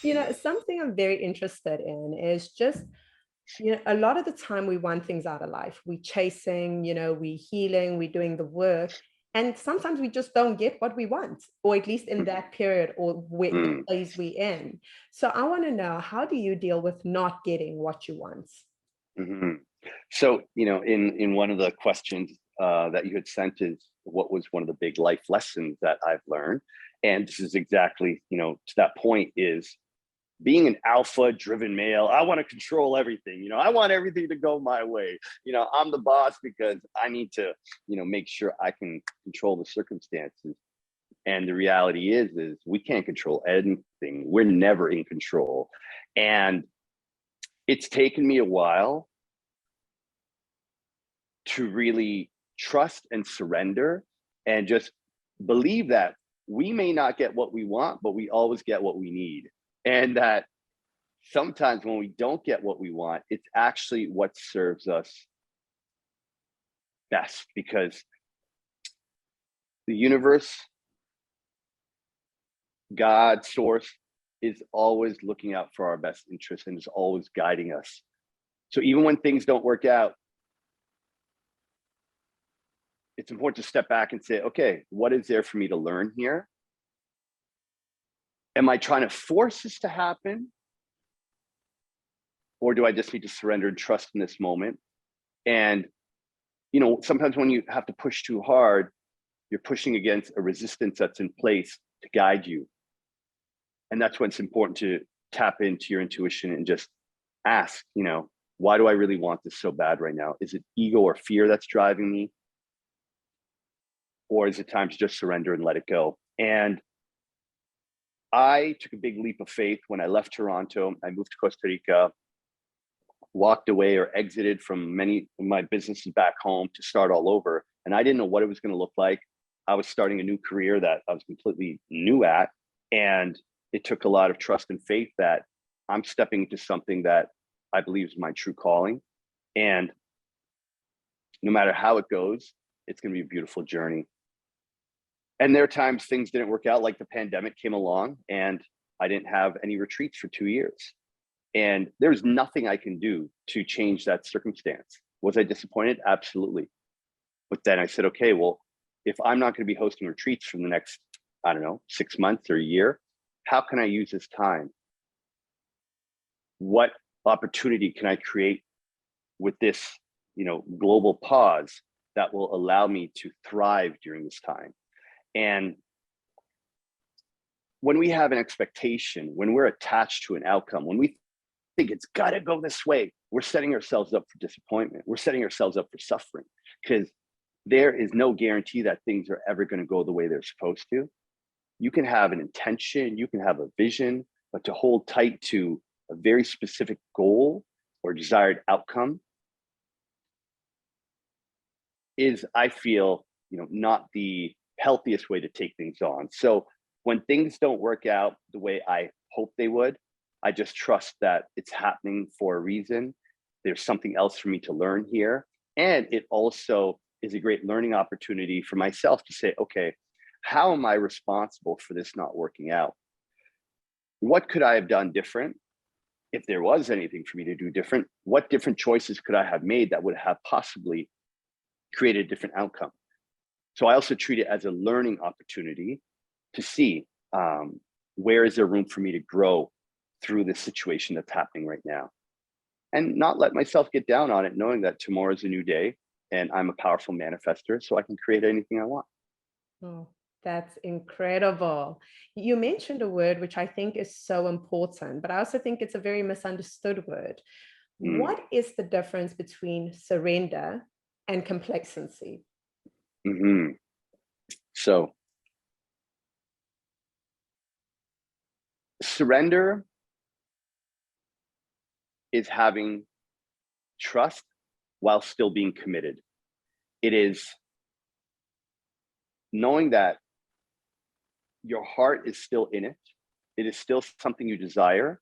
Something I'm very interested in is just, a lot of the time we want things out of life. We chasing, we healing, we doing the work. And sometimes we just don't get what we want, or at least in that period or the Mm. phase we in. So I want to know, how do you deal with not getting what you want? Mhm. So, in one of the questions that you had sent is what was one of the big life lessons that I've learned, and this is exactly, to that point is being an alpha driven male. I want to control everything. I want everything to go my way. I'm the boss because I need to, make sure I can control the circumstances. And the reality is we can't control anything. We're never in control. And it's taken me a while to really trust and surrender and just believe that we may not get what we want, but we always get what we need. And that sometimes when we don't get what we want, it's actually what serves us best, because the universe, God, source, is always looking out for our best interest and is always guiding us. So even when things don't work out, it's important to step back and say, okay, what is there for me to learn here? Am I trying to force this to happen? Or do I just need to surrender and trust in this moment? And, sometimes when you have to push too hard, you're pushing against a resistance that's in place to guide you. And that's when it's important to tap into your intuition and just ask, why do I really want this so bad right now? Is it ego or fear that's driving me? Or is it time to just surrender and let it go? And I took a big leap of faith when I left Toronto. I moved to Costa Rica, walked away or exited from many of my businesses back home to start all over. And I didn't know what it was going to look like. I was starting a new career that I was completely new at. And it took a lot of trust and faith that I'm stepping into something that I believe is my true calling. And no matter how it goes, it's going to be a beautiful journey. And there are times things didn't work out, like the pandemic came along and I didn't have any retreats for 2 years. And there's nothing I can do to change that circumstance. Was I disappointed? Absolutely. But then I said, okay, well, if I'm not going to be hosting retreats for the next, 6 months or a year, how can I use this time? What opportunity can I create with this, global pause that will allow me to thrive during this time? And when we have an expectation, when we're attached to an outcome, when we think it's got to go this way, we're setting ourselves up for disappointment. We're setting ourselves up for suffering, because there is no guarantee that things are ever going to go the way they're supposed to. You can have an intention, you can have a vision, but to hold tight to a very specific goal or desired outcome is, I feel, not the healthiest way to take things on. So when things don't work out the way I hope they would, I just trust that it's happening for a reason. There's something else for me to learn here. And it also is a great learning opportunity for myself to say, okay, how am I responsible for this not working out? What could I have done different? If there was anything for me to do different, what different choices could I have made that would have possibly created a different outcome? So I also treat it as a learning opportunity to see where is there room for me to grow through this situation that's happening right now, and not let myself get down on it, knowing that tomorrow is a new day and I'm a powerful manifester, so I can create anything I want. Oh, that's incredible. You mentioned a word which I think is so important, but I also think it's a very misunderstood word. Mm. What is the difference between surrender and complacency? Hmm. So surrender is having trust while still being committed. It is knowing that your heart is still in it. It is still something you desire,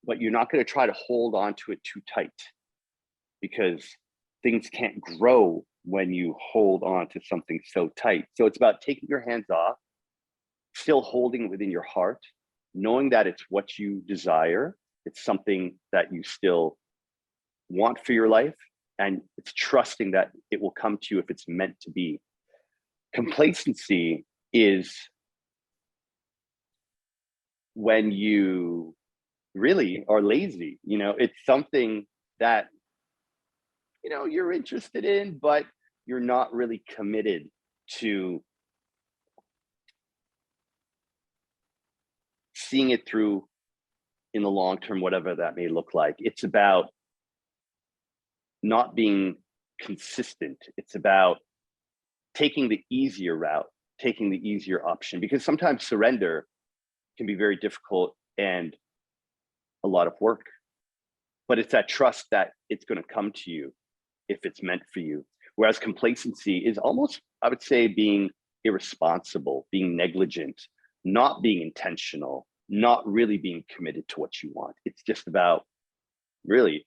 but you're not going to try to hold on to it too tight, because things can't grow when you hold on to something so tight. So it's about taking your hands off, still holding it within your heart, knowing that it's what you desire, it's something that you still want for your life, and it's trusting that it will come to you if it's meant to be. Complacency is when you really are lazy. It's something that you're interested in, but you're not really committed to seeing it through in the long term, whatever that may look like. It's about not being consistent. It's about taking the easier route, taking the easier option, because sometimes surrender can be very difficult and a lot of work, but it's that trust that it's going to come to you if it's meant for you. Whereas complacency is almost, I would say, being irresponsible, being negligent, not being intentional, not really being committed to what you want. It's just about really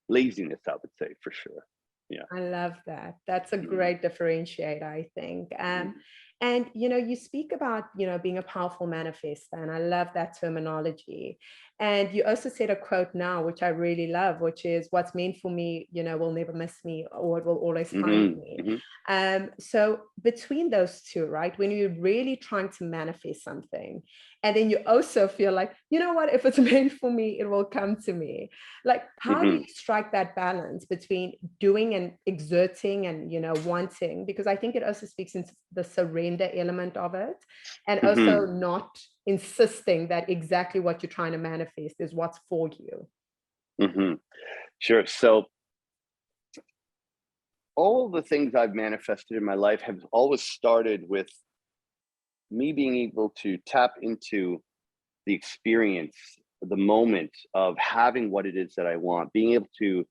laziness, I would say, for sure. Yeah. I love that. That's a great differentiator, I think. Mhm. And you speak about being a powerful manifester, and I love that terminology. And you also said a quote now, which I really love, which is, "What's meant for me, will never miss me, or it will always find Mhm. me." Mhm. So between those two, right, when you're really trying to manifest something, and then you also feel like, you know what, if it's meant for me, it will come to me. Like, how do you Mhm. strike that balance between doing and exerting and wanting? Because I think it also speaks into the surrender element of it, and also Mhm. not insisting that exactly what you're trying to manifest is what's for you. Mhm. Sure. So all the things I've manifested in my life have always started with me being able to tap into the experience, the moment of having what it is that I want, being able to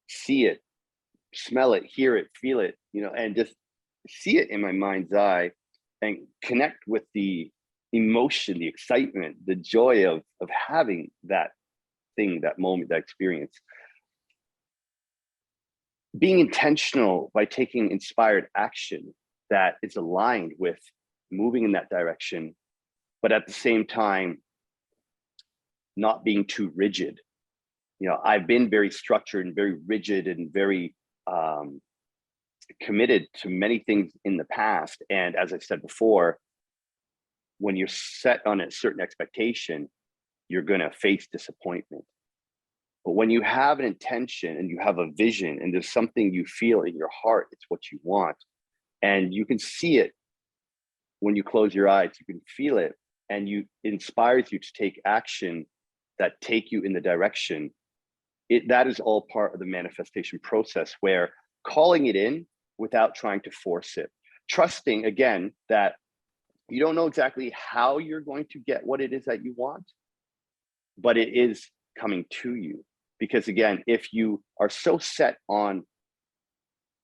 see it, smell it, hear it, feel it, and just see it in my mind's eye and connect with the emotion, the excitement, the joy of having that thing, that moment, that experience. Being intentional by taking inspired action that is aligned with moving in that direction, but at the same time, not being too rigid. I've been very structured and very rigid and very committed to many things in the past. And as I said before, when you're set on a certain expectation, you're going to face disappointment. But when you have an intention and you have a vision and there's something you feel in your heart, it's what you want, and you can see it when you close your eyes, you can feel it, and it inspires you to take action that take you in the direction. That is all part of the manifestation process, where calling it in without trying to force it, trusting again that you don't know exactly how you're going to get what it is that you want, but it is coming to you. Because again, if you are so set on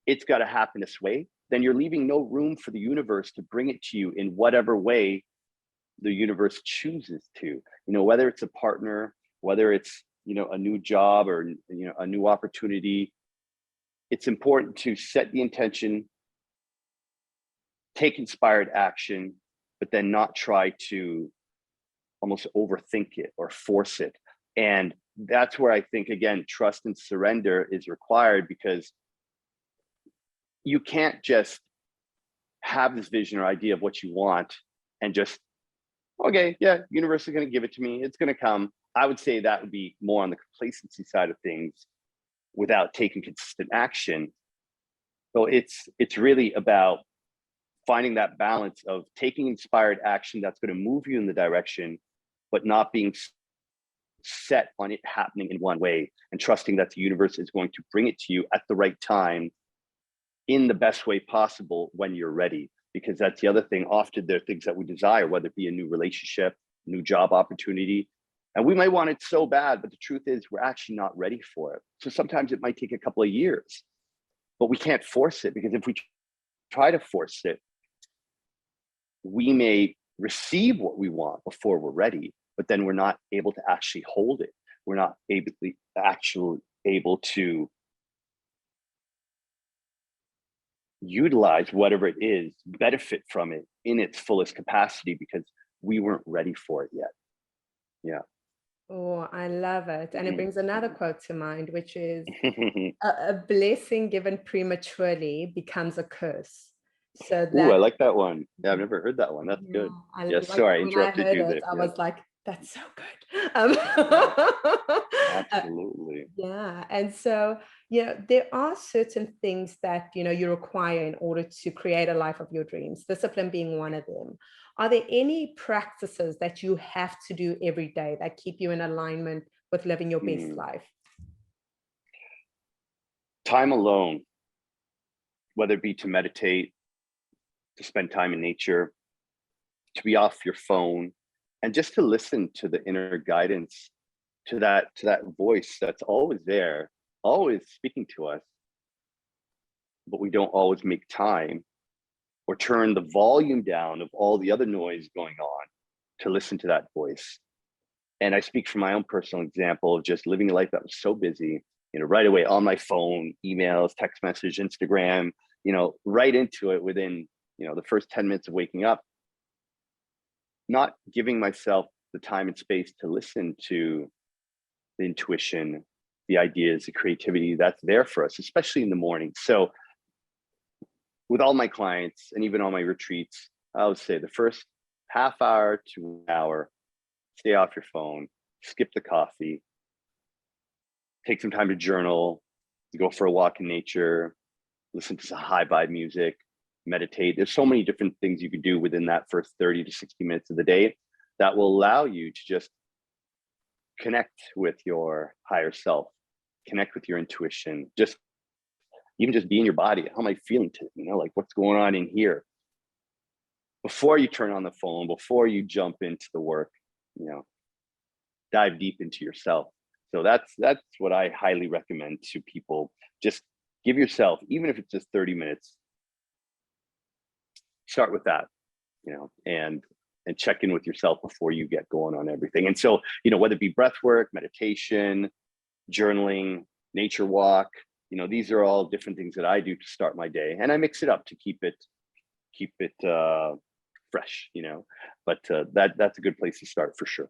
it's got to happen this way, then you're leaving no room for the universe to bring it to you in whatever way the universe chooses to. Whether it's a partner, whether it's a new job, or a new opportunity. It's important to set the intention, take inspired action, but then not try to almost overthink it or force it. And that's where I think, again, trust and surrender is required, because you can't just have this vision or idea of what you want and just, okay, yeah, universe is going to give it to me, it's going to come. I would say that would be more on the complacency side of things, without taking consistent action. So it's really about finding that balance of taking inspired action that's going to move you in the direction, but not being set on it happening in one way, and trusting that the universe is going to bring it to you at the right time, in the best way possible, when you're ready. Because that's the other thing. Often there are things that we desire, whether it be a new relationship, new job opportunity, and we might want it so bad, but the truth is we're actually not ready for it. So sometimes it might take a couple of years, but we can't force it, because if we try to force it, we may receive what we want before we're ready, but then we're not able to actually hold it. We're not able to utilize whatever it is, benefit from it in its fullest capacity, because we weren't ready for it yet. Yeah. Oh, I love it. And it brings another quote to mind, which is, Mhm. a blessing given prematurely becomes a curse. So Ooh, I that, like that one. Yeah, I've never heard that one. That's yeah, good. I Yes, like sorry, I when I interrupted heard you it, there. I Yeah, was like, that's so good. yeah, Uh, absolutely. yeah. And so, there are certain things that, you require in order to create a life of your dreams, discipline being one of them. Are there any practices that you have to do every day that keep you in alignment with living your best Mm. life? Time alone, whether it be to meditate, to spend time in nature, to be off your phone, and just to listen to the inner guidance, to that voice that's always there, always speaking to us, but we don't always make time or turn the volume down of all the other noise going on to listen to that voice. And I speak from my own personal example of just living a life that was so busy, right away on my phone, emails, text message, Instagram, right into it within, the first 10 minutes of waking up, not giving myself the time and space to listen to the intuition, the ideas, the creativity that's there for us, especially in the morning. So with all my clients and even on my retreats, I would say the first half hour to an hour, stay off your phone, skip the coffee, take some time to journal, go for a walk in nature, listen to some high vibe music, meditate. There's so many different things you could do within that first 30 to 60 minutes of the day that will allow you to just connect with your higher self, connect with your intuition, just even just be in your body. How am I feeling today? Like what's going on in here? Before you turn on the phone, before you jump into the work, you know, dive deep into yourself. So that's what I highly recommend to people. Just give yourself, even if it's just 30 minutes, start with that, and check in with yourself before you get going on everything. And so, whether it be breath work, meditation, journaling, nature walk, these are all different things that I do to start my day. And I mix it up to keep it fresh, but that's a good place to start for sure.